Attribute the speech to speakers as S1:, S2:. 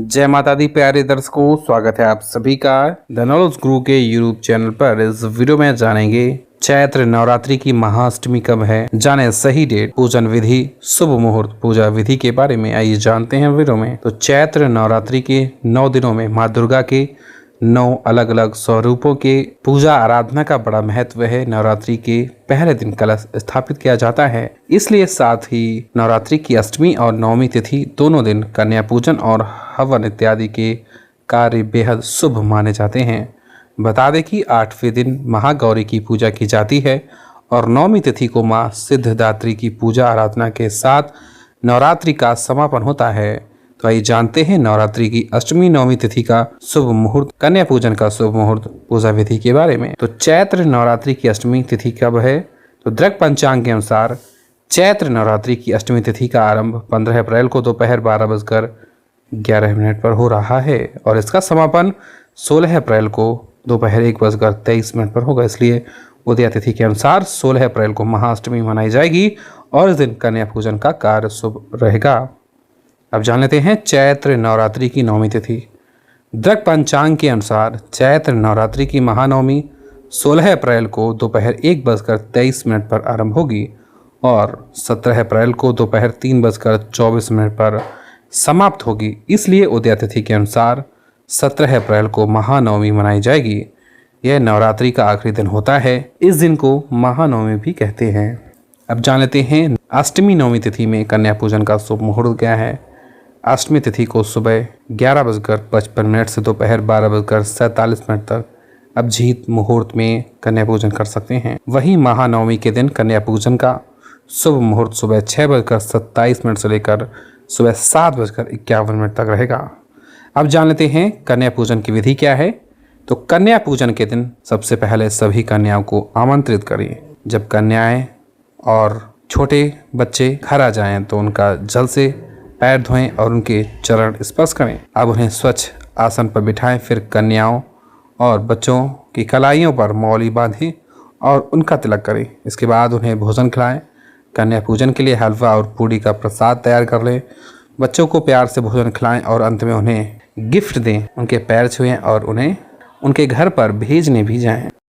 S1: जय माता दी प्यारे दर्शकों, स्वागत है आप सभी का द नॉलेज गुरु के यूट्यूब चैनल पर। इस वीडियो में जानेंगे चैत्र नवरात्रि की महाअष्टमी कब है, जाने सही डेट, पूजन विधि, शुभ मुहूर्त, पूजा विधि के बारे में आइए जानते हैं वीडियो में। तो चैत्र नवरात्रि के 9 दिनों में माँ दुर्गा के 9 अलग अलग स्वरूपों के पूजा आराधना का बड़ा महत्व है। नवरात्रि के पहले दिन कलश स्थापित किया जाता है, इसलिए साथ ही नवरात्रि की अष्टमी और नवमी तिथि दोनों दिन कन्या पूजन और हवन इत्यादि के कार्य बेहद शुभ माने जाते हैं। बता दें कि 8वें दिन महागौरी की पूजा की जाती है और नवमी तिथि को माँ सिद्धिदात्री की पूजा आराधना के साथ नवरात्रि का समापन होता है। तो आइए जानते हैं नवरात्रि की अष्टमी नवमी तिथि का शुभ मुहूर्त, कन्या पूजन का शुभ मुहूर्त, पूजा विधि के बारे में। तो चैत्र नवरात्रि की अष्टमी तिथि कब है? तो दृक पंचांग के अनुसार चैत्र नवरात्रि की अष्टमी तिथि का आरंभ 15 अप्रैल को दोपहर 12:11 पर हो रहा है और इसका समापन 16 अप्रैल को दोपहर 1:23 पर होगा। इसलिए उदया तिथि के अनुसार 16 अप्रैल को महाअष्टमी मनाई जाएगी और इस दिन कन्या पूजन का कार्य शुभ रहेगा। अब जान लेते हैं चैत्र नवरात्रि की नवमी तिथि। दृक पंचांग के अनुसार चैत्र नवरात्रि की महानवमी 16 अप्रैल को दोपहर 1:23 पर आरंभ होगी और 17 अप्रैल को दोपहर 3:24 पर समाप्त होगी। इसलिए उदया तिथि के अनुसार 17 अप्रैल को महानवमी मनाई जाएगी। यह नवरात्रि का आखिरी दिन होता है, इस दिन को महानवमी भी कहते हैं। अब जान लेते हैं अष्टमी नवमी तिथि में कन्या पूजन का शुभ मुहूर्त क्या है। अष्टमी तिथि को सुबह 11:55 से दोपहर 12:47 तक अभिजीत मुहूर्त में कन्या पूजन कर सकते हैं। वहीं महानवमी के दिन कन्या पूजन का शुभ मुहूर्त सुबह 6:27 से लेकर सुबह 7:51 तक रहेगा। अब जान लेते हैं कन्या पूजन की विधि क्या है। तो कन्या पूजन के दिन सबसे पहले सभी कन्याओं को आमंत्रित करें। जब कन्याएं और छोटे बच्चे घर आ जाएं तो उनका जल से पैर धोएं और उनके चरण स्पर्श करें। अब उन्हें स्वच्छ आसन पर बिठाएं, फिर कन्याओं और बच्चों की कलाइयों पर मौली बांधें और उनका तिलक करें। इसके बाद उन्हें भोजन खिलाएं। कन्या पूजन के लिए हलवा और पूड़ी का प्रसाद तैयार कर लें। बच्चों को प्यार से भोजन खिलाएं और अंत में उन्हें गिफ्ट दें। उनके पैर छुएं और उन्हें उनके घर पर भेजने भी जाएं।